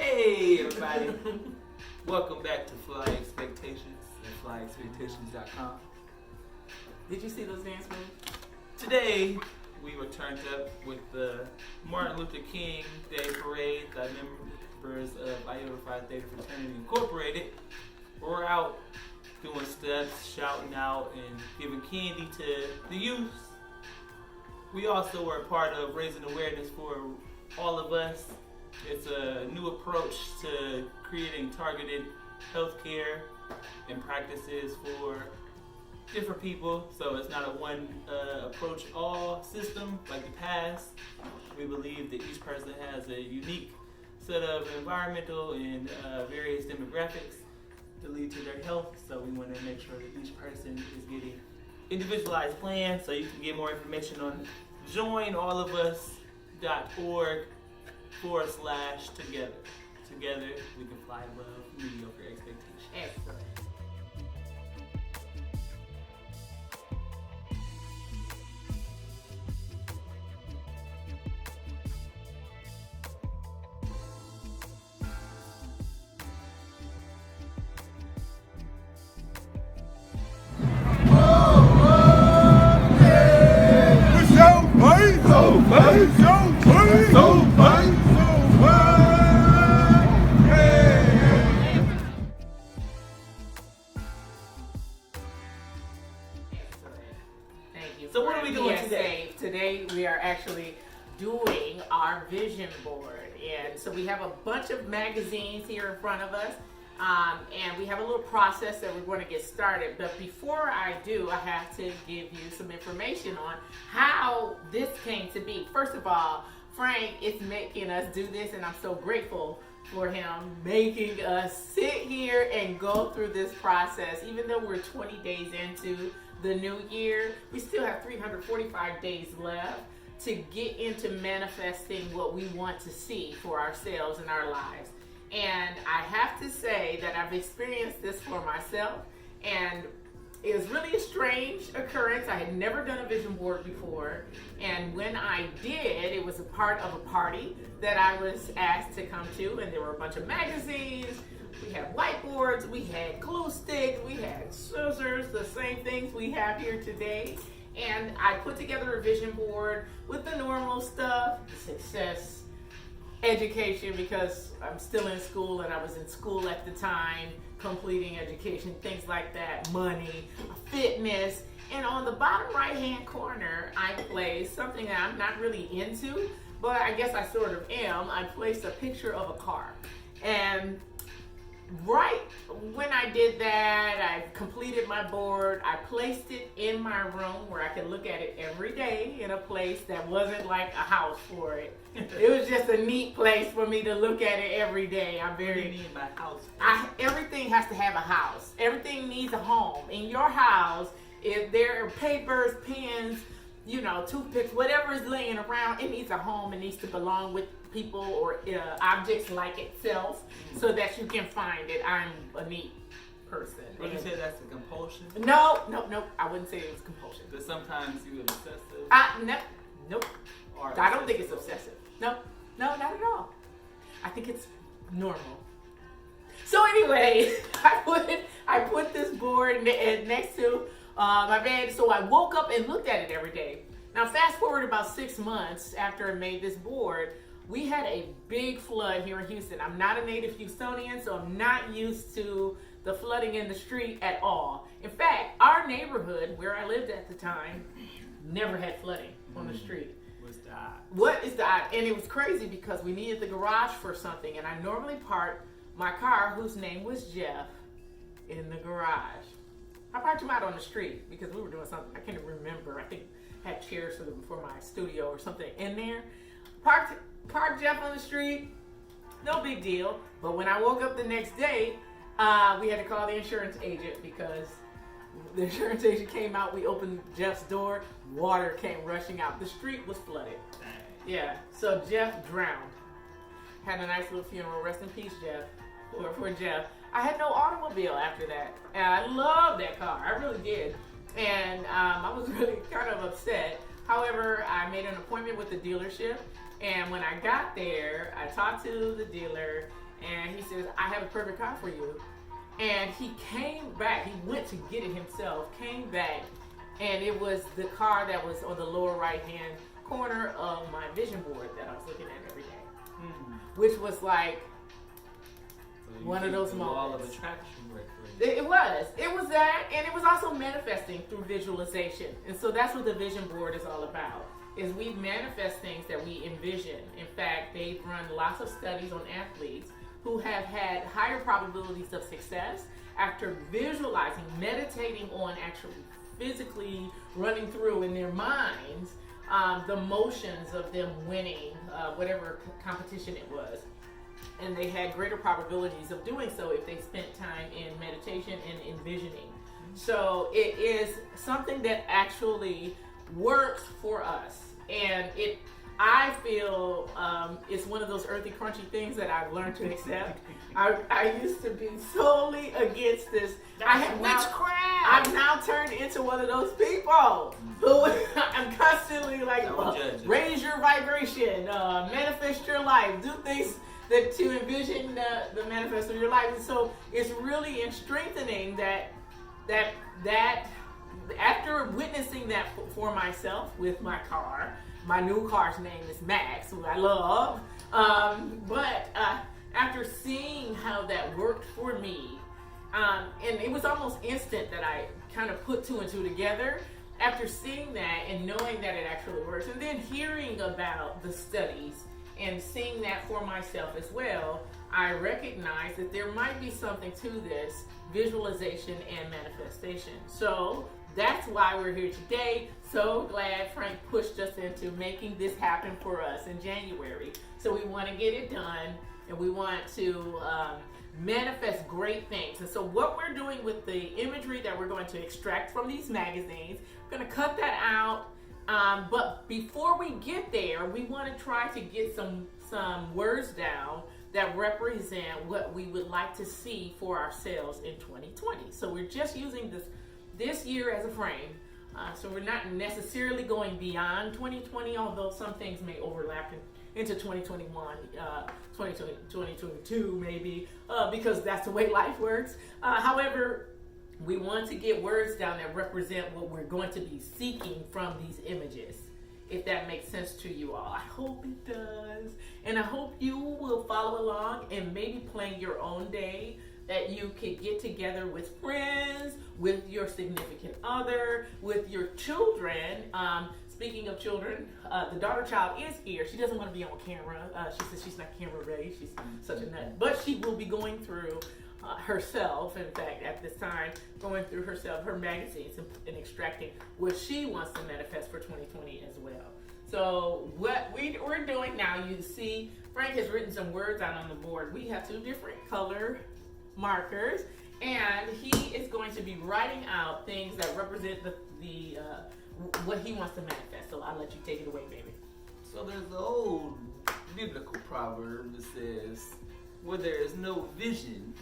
Hey everybody, welcome back to Fly Expectations at flyexpectations.com. Did you see those dance moves? Today we were turned up with the Martin Luther King Day Parade. The members of Iota Phi Theta Fraternity Incorporated were out doing steps, shouting out, and giving candy to the youth. We also were a part of raising awareness for all of us. It's a new approach to creating targeted healthcare and practices for different people. So it's not a one approach all system like the past. We believe that each person has a unique set of environmental and various demographics that lead to their health. So we want to make sure that each person is getting individualized plans. So you can get more information on joinallofus.org/together. Together we can fly above mediocre expectations. Excellent. Thank you. So what are we doing PSA. today? Today we are actually doing our vision board. And so we have a bunch of magazines here in front of us. And we have a little process that we're going to get started. But before I do, I have to give you some information on how this came to be. First of all, Frank is making us do this, and I'm so grateful for him making us sit here and go through this process. Even though we're 20 days into the new year, we still have 345 days left to get into manifesting what we want to see for ourselves and our lives. And I have to say that I've experienced this for myself, and it was really a strange occurrence. I had never done a vision board before, and when I did, it was a part of a party that I was asked to come to, and there were a bunch of magazines, we had whiteboards, we had glue sticks, we had scissors, the same things we have here today. And I put together a vision board with the normal stuff, success, education, because I'm still in school and I was in school at the time, completing education, things like that, money, fitness. And on the bottom right hand corner, I placed something that I'm not really into, but I guess I sort of am. I placed a picture of a car. And right when I did that, I completed my board. I placed it in my room where I could look at it every day in a place that wasn't like a house for it. It was just a neat place for me to look at it every day. I'm very. What do you mean by house? Everything has to have a house. Everything needs a home. In your house, if there are papers, pens, toothpicks, whatever is laying around, it needs a home. It needs to belong with people or objects like itself, so that you can find it. I'm a neat person. Would you say that's a compulsion? No. I wouldn't say it was compulsion. Because sometimes you're obsessive. Nope. Or I don't think it's obsessive. No, not at all. I think it's normal. So anyway, I put this board next to my bed, so I woke up and looked at it every day. Now fast forward about 6 months after I made this board, we had a big flood here in Houston. I'm not a native Houstonian, so I'm not used to the flooding in the street at all. In fact, our neighborhood where I lived at the time never had flooding on the street. What's the odds? What is the odds? And it was crazy because we needed the garage for something, and I normally parked my car, whose name was Jeff, in the garage. I parked him out on the street because we were doing something. I can't even remember. I think I had chairs for my studio or something in there. Parked Jeff on the street. No big deal. But when I woke up the next day, we had to call the insurance agent because the insurance agent came out. We opened Jeff's door. Water came rushing out. The street was flooded. Yeah. So Jeff drowned. Had a nice little funeral. Rest in peace, Jeff. For Jeff. I had no automobile after that. And I loved that car. I really did. And I was really kind of upset. However, I made an appointment with the dealership, And when I got there, I talked to the dealer, and he says, I have a perfect car for you. And he came back, he went to get it himself, came back, and it was the car that was on the lower right-hand corner of my vision board that I was looking at every day. Which was like So one of those the law of moments. attraction work for you. It was that, and it was also manifesting through visualization. And so that's what the vision board is all about, is we manifest things that we envision. In fact, they've run lots of studies on athletes who have had higher probabilities of success after visualizing, meditating on actually physically running through in their minds the motions of them winning whatever competition it was. And they had greater probabilities of doing so if they spent time in meditation and envisioning. So it is something that actually works for us. And I feel it's one of those earthy, crunchy things that I've learned to accept. I used to be solely against this. I've now turned into one of those people who I'm constantly like, raise your vibration, manifest your life, do things that to envision the manifest of your life. And so it's really in strengthening that after witnessing that for myself with my car. My new car's name is Max, who I love. But after seeing how that worked for me, and it was almost instant that I kind of put two and two together. After seeing that and knowing that it actually works, and then hearing about the studies and seeing that for myself as well, I recognize that there might be something to this visualization and manifestation. So that's why we're here today. So glad Frank pushed us into making this happen for us in January. So we want to get it done, and we want to manifest great things. And so what we're doing with the imagery that we're going to extract from these magazines, we're going to cut that out. But before we get there, we want to try to get some words down that represent what we would like to see for ourselves in 2020. So we're just using this year as a frame. So we're not necessarily going beyond 2020, although some things may overlap into 2021, 2022 maybe, because that's the way life works. However, we want to get words down that represent what we're going to be seeking from these images, if that makes sense to you all. I hope it does. And I hope you will follow along and maybe plan your own day that you could get together with friends, with your significant other, with your children. Speaking of children, the daughter child is here. She doesn't want to be on camera. She says she's not camera ready. She's such a nut. But she will be going through herself, in fact, at this time, going through herself, her magazines, and extracting what she wants to manifest for 2020 as well. So what we're doing now, you see, Frank has written some words out on the board. We have two different color markers, and he is going to be writing out things that represent the what he wants to manifest. So I'll let you take it away, baby. So there's the old biblical proverb that says, where there is no vision,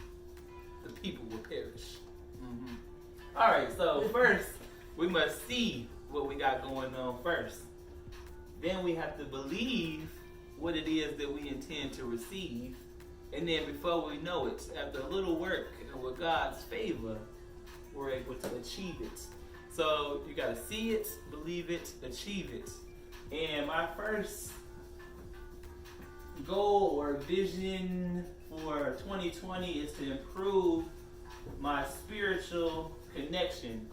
the people will perish. All right, so first we must see what we got going on first. Then we have to believe what it is that we intend to receive. And then before we know it, after a little work and with God's favor, we're able to achieve it. So you gotta see it, believe it, achieve it. And my first goal or vision for 2020 is to improve my spiritual connection.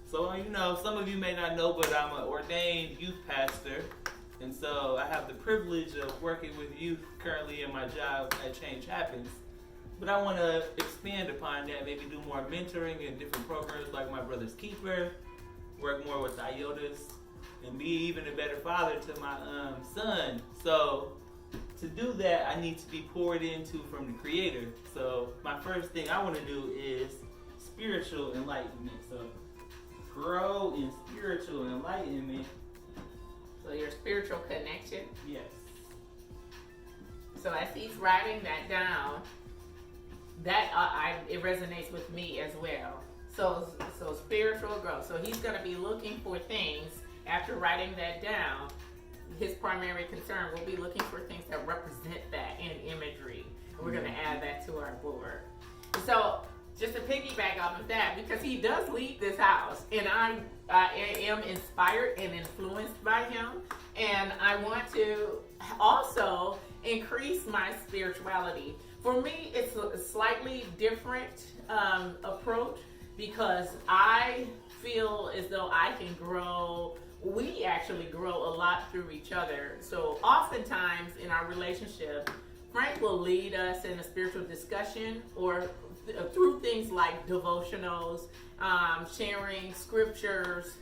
So, you know, some of you may not know, but I'm an ordained youth pastor. And so I have the privilege of working with youth currently in my job at Change Happens. But I want to expand upon that, maybe do more mentoring and different programs like My Brother's Keeper, work more with IOTAs, and be even a better father to my son. So to do that, I need to be poured into from the Creator. So my first thing I want to do is spiritual enlightenment. So grow in spiritual enlightenment. So your spiritual connection. Yes. So as he's writing that down, that it resonates with me as well. So spiritual growth. So he's going to be looking for things after writing that down his primary concern. We'll be looking for things that represent that in imagery. And we're going to add that to our board. So just to piggyback off of that, because he does lead this house, and I am inspired and influenced by him, and I want to also increase my spirituality. For me, it's a slightly different approach, because I feel as though I can grow. We actually grow a lot through each other. So oftentimes in our relationship, Frank will lead us in a spiritual discussion, or through things like devotionals, sharing scriptures,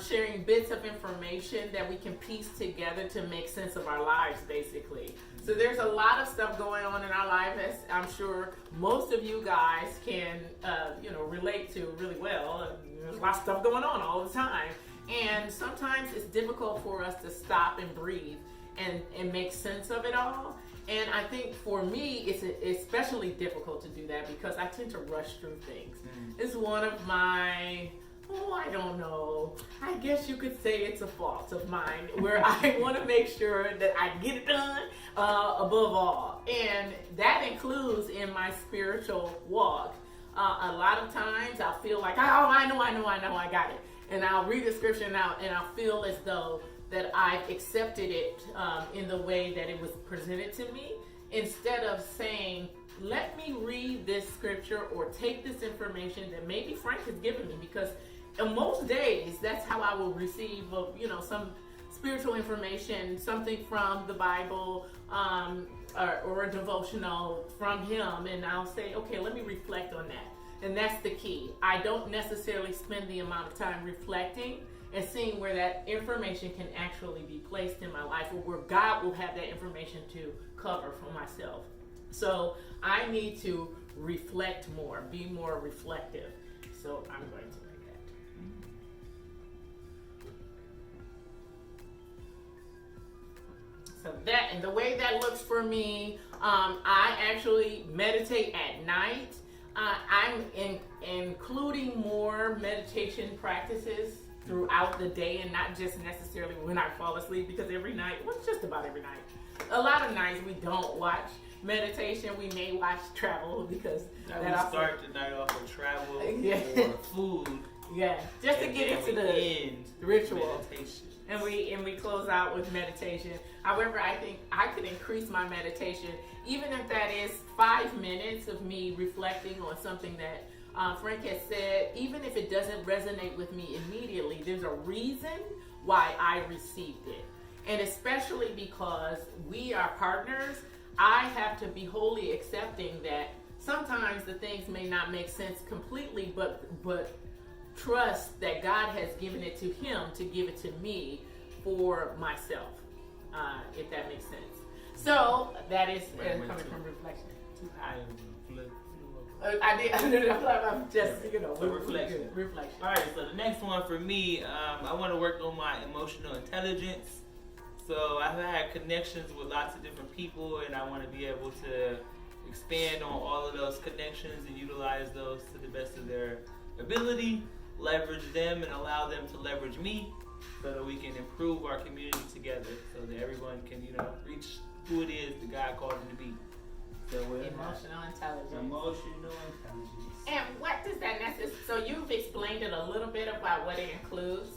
sharing bits of information that we can piece together to make sense of our lives, basically. So there's a lot of stuff going on in our life, as I'm sure most of you guys can, relate to really well. There's a lot of stuff going on all the time. And sometimes it's difficult for us to stop and breathe and make sense of it all. And I think for me, it's especially difficult to do that because I tend to rush through things. It's one of my, I don't know, I guess you could say it's a fault of mine, where I want to make sure that I get it done above all. And that includes in my spiritual walk. A lot of times I'll feel like, I know, I got it. And I'll read the scripture out and I'll feel as though that I've accepted it in the way that it was presented to me, instead of saying, let me read this scripture or take this information that maybe Frank has given me, because on most days, that's how I will receive, some spiritual information, something from the Bible, or a devotional from him, and I'll say, okay, let me reflect on that. And that's the key. I don't necessarily spend the amount of time reflecting and seeing where that information can actually be placed in my life, or where God will have that information to cover for myself. So I need to reflect more, be more reflective. So I'm going to make that. So that, and the way that looks for me, I actually meditate at night. I'm including more meditation practices throughout the day, and not just necessarily when I fall asleep, because every night, just about every night, a lot of nights we don't watch meditation. We may watch travel, because that also start the night off with travel or food. Yeah, just to get into the ritual. Meditation. And we close out with meditation. However, I think I could increase my meditation, even if that is 5 minutes of me reflecting on something that Frank has said. Even if it doesn't resonate with me immediately, there's a reason why I received it. And especially because we are partners, I have to be wholly accepting that sometimes the things may not make sense completely, but trust that God has given it to him to give it to me for myself, if that makes sense. So that is coming from reflection. I did. I'm just, so reflection. All right. So the next one for me, I want to work on my emotional intelligence. So I've had connections with lots of different people, and I want to be able to expand on all of those connections and utilize those to the best of their ability, leverage them, and allow them to leverage me, so that we can improve our community together, so that everyone can, reach who it is that God called them to be. So emotional intelligence. Emotional intelligence. And what does that necessarily? So you've explained it a little bit about what it includes.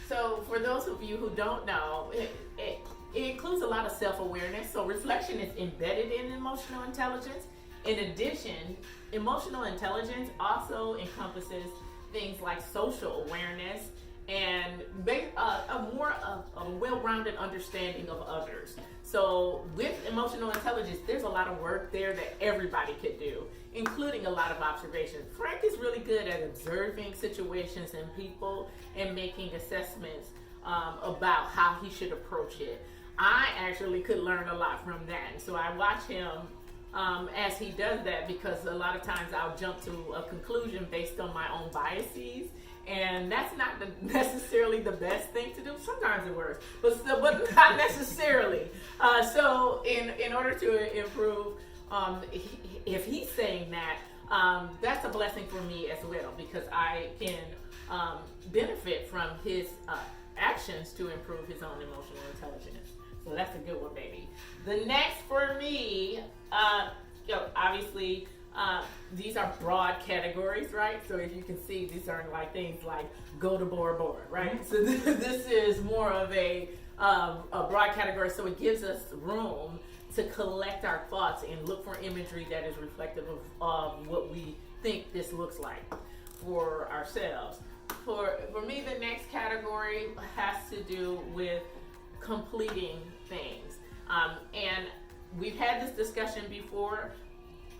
So for those of you who don't know, it includes a lot of self-awareness. So reflection is embedded in emotional intelligence. In addition, emotional intelligence also encompasses things like social awareness and a well-rounded understanding of others. So with emotional intelligence, there's a lot of work there that everybody could do, including a lot of observation. Frank is really good at observing situations and people and making assessments about how he should approach it. I actually could learn a lot from that. So I watch him as he does that, because a lot of times I'll jump to a conclusion based on my own biases, and that's not necessarily the best thing to do. Sometimes it works, but not necessarily. So in order to improve, if he's saying that, that's a blessing for me as well, because I can benefit from his actions to improve his own emotional intelligence. So that's a good one, baby. The next for me, obviously, these are broad categories, right? So if you can see, these are like things like go to Bora Bora, right? So this is more of a broad category, so it gives us room to collect our thoughts and look for imagery that is reflective of what we think this looks like for ourselves. For me, the next category has to do with completing things. And we've had this discussion before.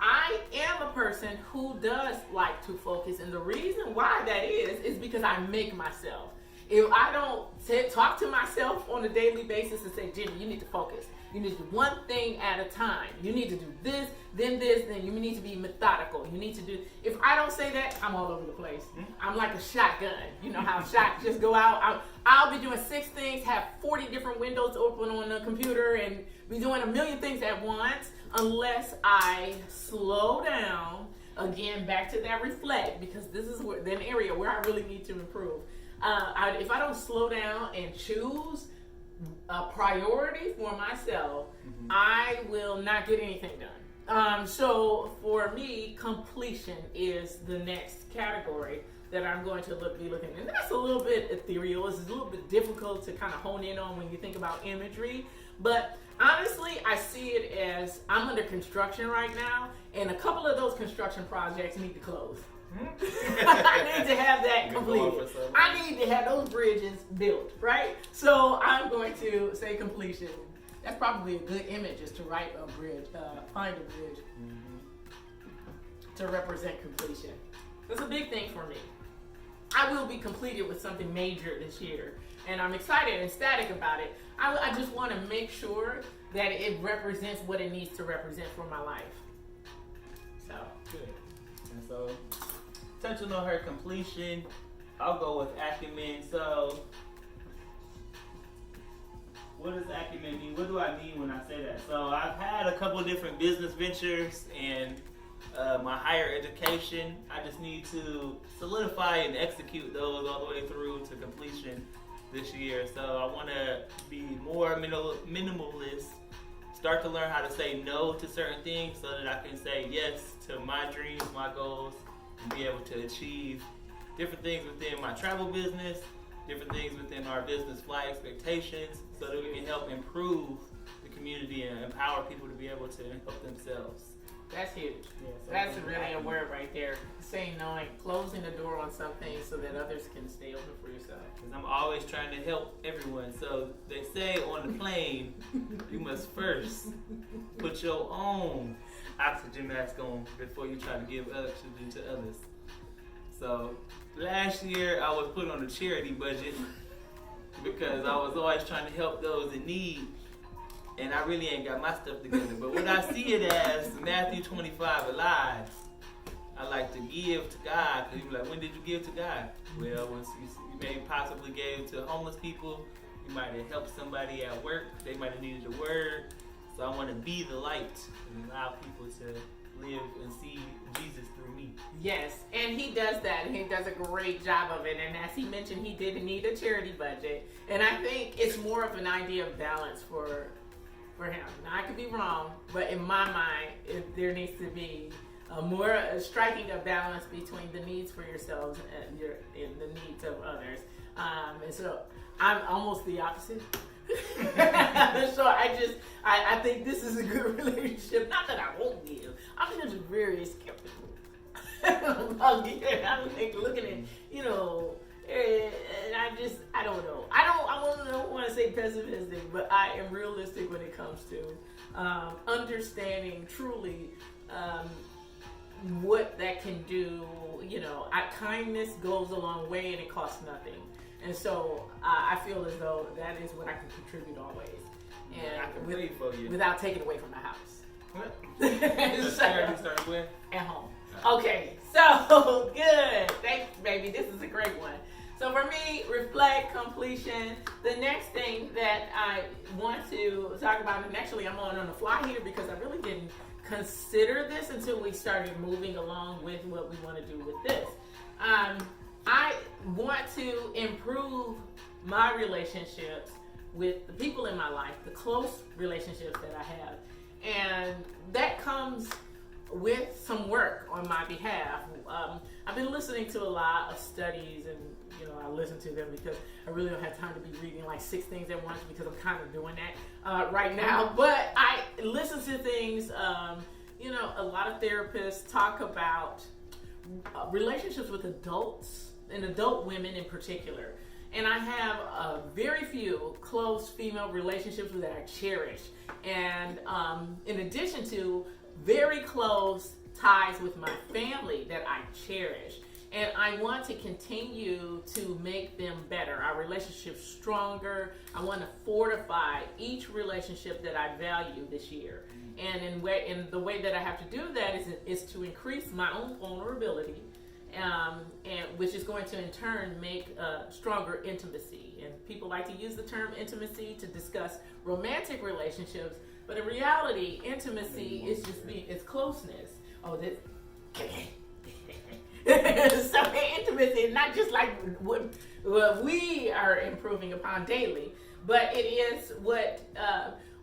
I am a person who does like to focus, and the reason why that is because I make myself. If I don't talk to myself on a daily basis and say, Jimmy, you need to focus. You need to do one thing at a time. You need to do this, then you need to be methodical. You need to do, if I don't say that, I'm all over the place. I'm like a shotgun. You know how shots just go out? I'll be doing 6 things, have 40 different windows open on the computer, and be doing a million things at once unless I slow down. Again, back to that reflect, because this is an area where I really need to improve. If I don't slow down and choose a priority for myself, I will not get anything done. So for me, completion is the next category that I'm going to be looking at. And that's a little bit ethereal. It's a little bit difficult to kind of hone in on when you think about imagery. But honestly, I see it as I'm under construction right now, and a couple of those construction projects need to close. I need to have that completed. I need to have those bridges built, right? So I'm going to say completion. That's probably a good image, is to write a bridge, find a bridge to represent completion. That's a big thing for me. I will be completed with something major this year, and I'm excited and ecstatic about it. I just want to make sure that it represents what it needs to represent for my life. So good. And so, touching on her completion, I'll go with acumen. So, what does acumen mean? What do I mean when I say that? So, I've had a couple of different business ventures and my higher education. I just need to solidify and execute those all the way through to completion this year. So, I want to be more minimalist, start to learn how to say no to certain things so that I can say yes to my dreams, my goals, and be able to achieve different things within my travel business, different things within our business fly expectations, so that we can help improve the community and empower people to be able to help themselves. That's huge. Yeah, so that's really a word right there. Saying no and closing the door on something so that others can stay open for yourself. Because I'm always trying to help everyone. So they say on the plane, you must first put your own oxygen mask on before you try to give oxygen to others. So last year I was put on a charity budget because I was always trying to help those in need, and I really ain't got my stuff together. But when I see it as Matthew 25 alive, I like to give to God. Because you be like, when did you give to God? Well, once you may possibly gave to homeless people, you might have helped somebody at work, they might have needed a word. So I want to be the light and allow people to live and see Jesus through me. Yes, and he does that, and he does a great job of it. And as he mentioned, he didn't need a charity budget. And I think it's more of an idea of balance for him. Now, I could be wrong, but in my mind, there needs to be a striking a balance between the needs for yourselves and the needs of others. And so I'm almost the opposite. So I think this is a good relationship. Not that I won't give. I'm just very skeptical about giving. I'm like looking at, and I don't know. I don't want to say pessimistic, but I am realistic when it comes to understanding truly what that can do. Kindness goes a long way, and it costs nothing. And so I feel as though that is what I can contribute always, and I can wait for you without taking away from the house. What? Start with at home. Okay, so good. Thanks, baby. This is a great one. So for me, reflect, completion. The next thing that I want to talk about, and actually I'm on the fly here because I really didn't consider this until we started moving along with what we want to do with this. I want to improve my relationships with the people in my life, the close relationships that I have. And that comes with some work on my behalf. I've been listening to a lot of studies, and I listen to them because I really don't have time to be reading like 6 things at once, because I'm kind of doing that right now. But I listen to things. A lot of therapists talk about relationships with adults and adult women in particular. And I have very few close female relationships that I cherish. And in addition to very close ties with my family that I cherish. And I want to continue to make them better, our relationships stronger. I want to fortify each relationship that I value this year. And in the way that I have to do that is to increase my own vulnerability, and which is going to in turn make stronger intimacy. And people like to use the term intimacy to discuss romantic relationships, but in reality, intimacy is it's closeness. So intimacy is not just like what we are improving upon daily, but it is what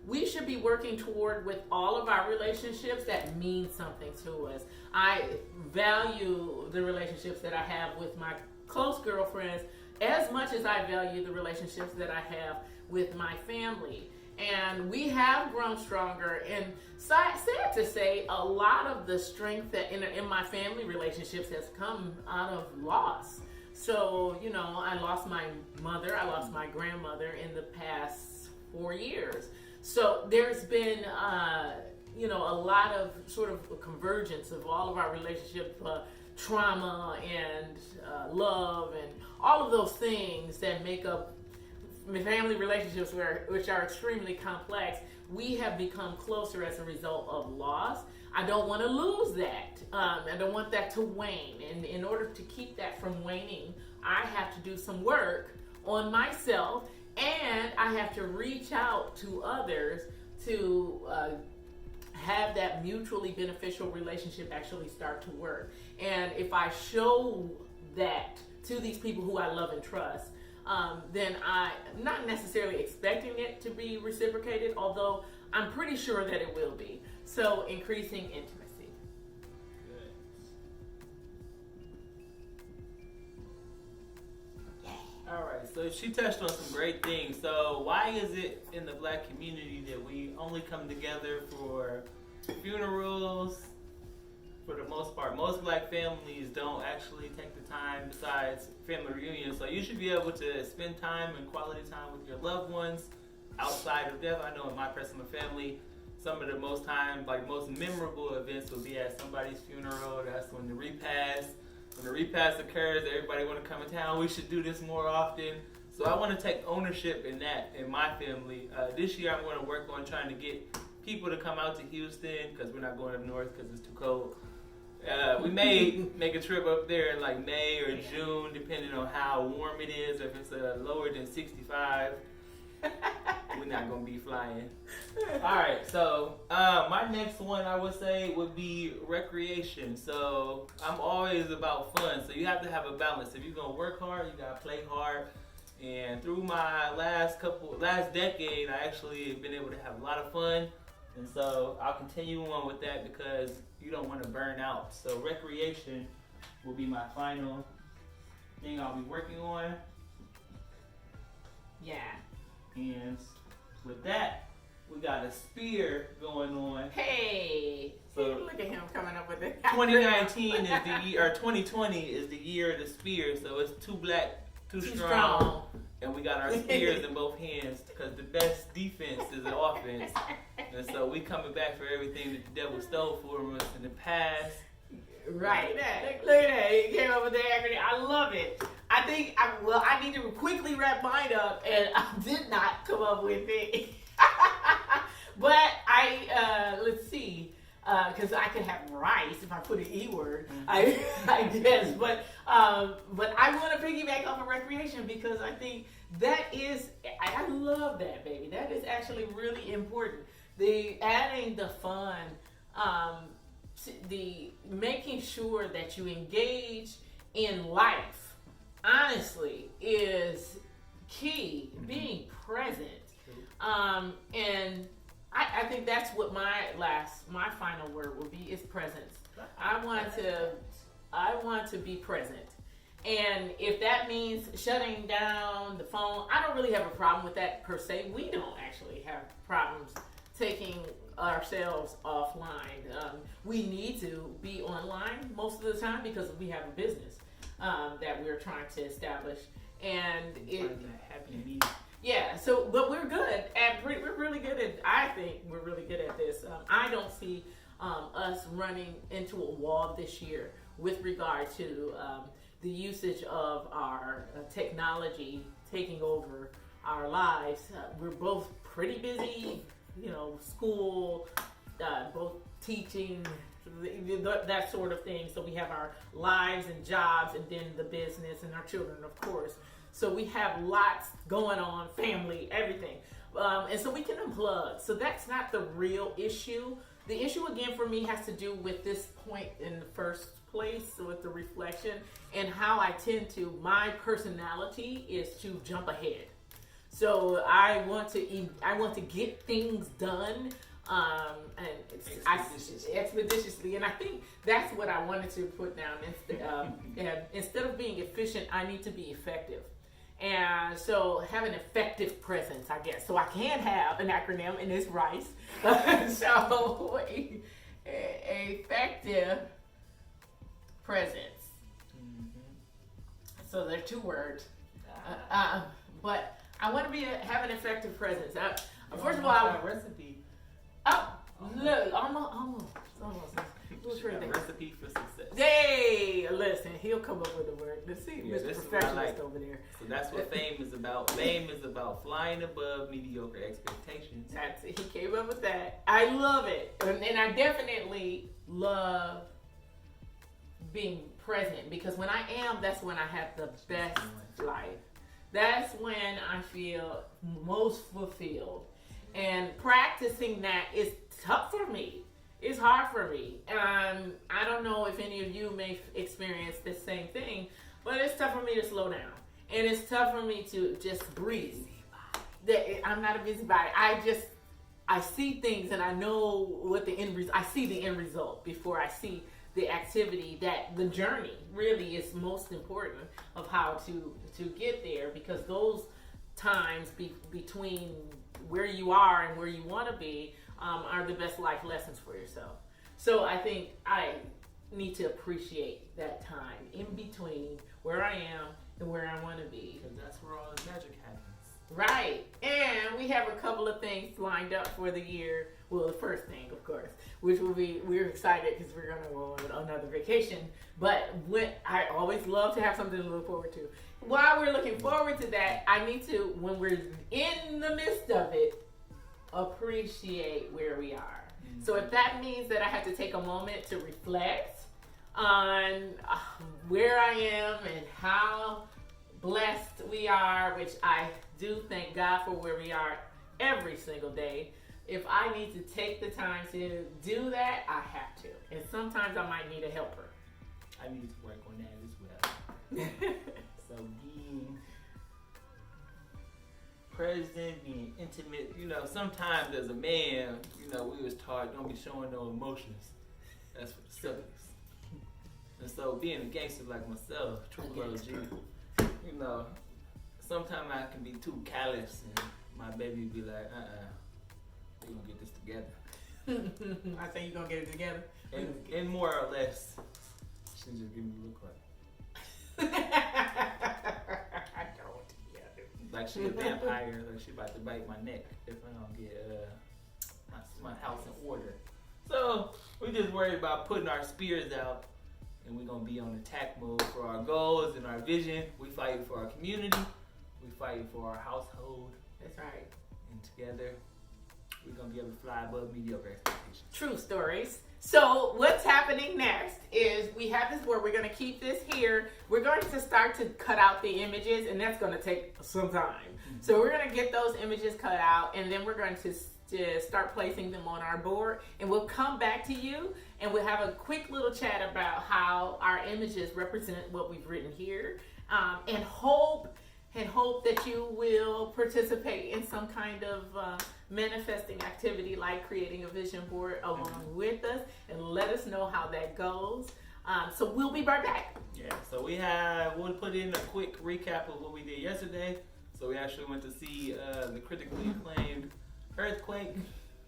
we should be working toward with all of our relationships that mean something to us. I value the relationships that I have with my close girlfriends as much as I value the relationships that I have with my family. And we have grown stronger, and sad to say, a lot of the strength that in my family relationships has come out of loss. So, I lost my mother, I lost my grandmother in the past 4 years. So there's been, a lot of sort of a convergence of all of our relationship trauma and love and all of those things that make up family relationships, which are extremely complex. We have become closer as a result of loss. I don't want to lose that. I don't want that to wane. And in order to keep that from waning, I have to do some work on myself, and I have to reach out to others to have that mutually beneficial relationship actually start to work. And if I show that to these people who I love and trust, then I'm not necessarily expecting it to be reciprocated, although I'm pretty sure that it will be. So increasing intimacy. Good. All right, so she touched on some great things. So why is it in the Black community that we only come together for funerals? For the most part, most Black families don't actually take the time besides family reunions. So you should be able to spend time and quality time with your loved ones outside of death. I know in my personal family, some of the most memorable events will be at somebody's funeral. That's when the repast. When the repast occurs, everybody want to come in town. We should do this more often. So I want to take ownership in that in my family. This year I'm going to work on trying to get people to come out to Houston, because we're not going up north because it's too cold. We may make a trip up there in like May or June, depending on how warm it is. If it's lower than 65, we're not going to be flying. All right, so my next one I would say would be recreation. So I'm always about fun, so you have to have a balance. If you're going to work hard, you got to play hard. And through my last decade, I actually have been able to have a lot of fun. And so I'll continue on with that because you don't want to burn out. So recreation will be my final thing I'll be working on. Yeah. And with that, we got a spear going on. Hey, So look at him coming up with it. 2019 is the year, or 2020 is the year of the spear. So it's too black, too strong. And we got our spears in both hands because the best defense is the offense. And so we coming back for everything that the devil stole from us in the past. Right. Look at that. He came up with the acronym. I love it. I think, I need to quickly wrap mine up, and I did not come up with it. But let's see. Because I could have rice if I put an E word, I guess. But I want to piggyback off of recreation because I think that is, I love that, baby. That is actually really important. The adding the fun, the making sure that you engage in life, honestly, is key, being present. And I think that's what my final word will be is presence. I want to be present. And if that means shutting down the phone, I don't really have a problem with that per se. We don't actually have problems taking ourselves offline. We need to be online most of the time because we have a business that we're trying to establish. And happy medium. yeah, so, but we're good we're really good at, I think we're really good at this. I don't see us running into a wall this year with regard to the usage of our technology taking over our lives. We're both pretty busy, school, both teaching, that sort of thing. So we have our lives and jobs and then the business and our children, of course. So we have lots going on, family, everything. And so we can unplug. So that's not the real issue. The issue, again, for me has to do with this point in the first place, with the reflection, and how I tend to, my personality is to jump ahead. So I want to get things done, expeditiously, and I think that's what I wanted to put down. Instead of being efficient, I need to be effective. And so have an effective presence, I guess. So I can have an acronym, and it's RICE. So effective presence. So they're two words. But I want to have an effective presence. First of all, recipe. Oh, look, almost. Recipe for success. Hey, listen, he'll come up with the word. Let's see, Yeah, Mr. Perfectionist over there. So that's what fame is about. Fame is about flying above mediocre expectations. He came up with that. I love it, and I definitely love being present, because when I am, that's when I have the best life. That's when I feel most fulfilled. And practicing that is tough for me. It's hard for me. I don't know if any of you may experience the same thing, but it's tough for me to slow down. And it's tough for me to just breathe. I'm not a busybody. I see things and I know what the end result, I see the end result before I see the activity, that the journey really is most important of how to get there, because those times between where you are and where you want to be are the best life lessons for yourself. So I think I need to appreciate that time in between where I am and where I want to be. Because that's where all the magic happens. Right. And we have a couple of things lined up for the year. Well, the first thing, of course, which will be, we're excited because we're going to go on another vacation. But I always love to have something to look forward to. While we're looking forward to that, I need to, when we're in the midst of it, appreciate where we are. Mm-hmm. So if that means that I have to take a moment to reflect on where I am and how blessed we are, which I do thank God for where we are every single day. If I need to take the time to do that, I have to. And sometimes I might need a helper. I need to work on that as well. So being present, being intimate, sometimes as a man, we was taught don't be showing no emotions. That's for the suckers. And so being a gangster like myself, true love G, sometimes I can be too callous and my baby be like, we gonna get this together. I say you gonna get it together? And more or less, she just give me a look like. I don't. Yeah. Like she a vampire, like she about to bite my neck if I don't get my house in order. So we just worried about putting our spears out, and we're gonna be on attack mode for our goals and our vision. We fighting for our community. We fighting for our household. That's right. And together, we're gonna be able to fly above mediocre expectations. True stories. So what's happening next is we have this board. We're going to keep this here. We're going to start to cut out the images, and that's going to take some time. Mm-hmm. So we're going to get those images cut out, and then we're going to start placing them on our board. And we'll come back to you, and we'll have a quick little chat about how our images represent what we've written here, and hope and hope that you will participate in some kind of manifesting activity like creating a vision board along with us, and let us know how that goes. So we'll be right back. Yeah, so we'll put in a quick recap of what we did yesterday. So we actually went to see the critically acclaimed Earthquake.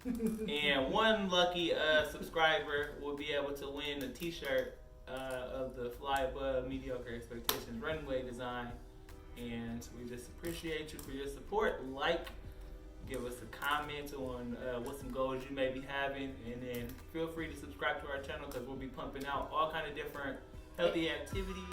And one lucky subscriber will be able to win a t-shirt of the Fly Above Mediocre Expectations runway design. And we just appreciate you for your support. Give us a comment on what some goals you may be having, and then feel free to subscribe to our channel because we'll be pumping out all kind of different healthy activities.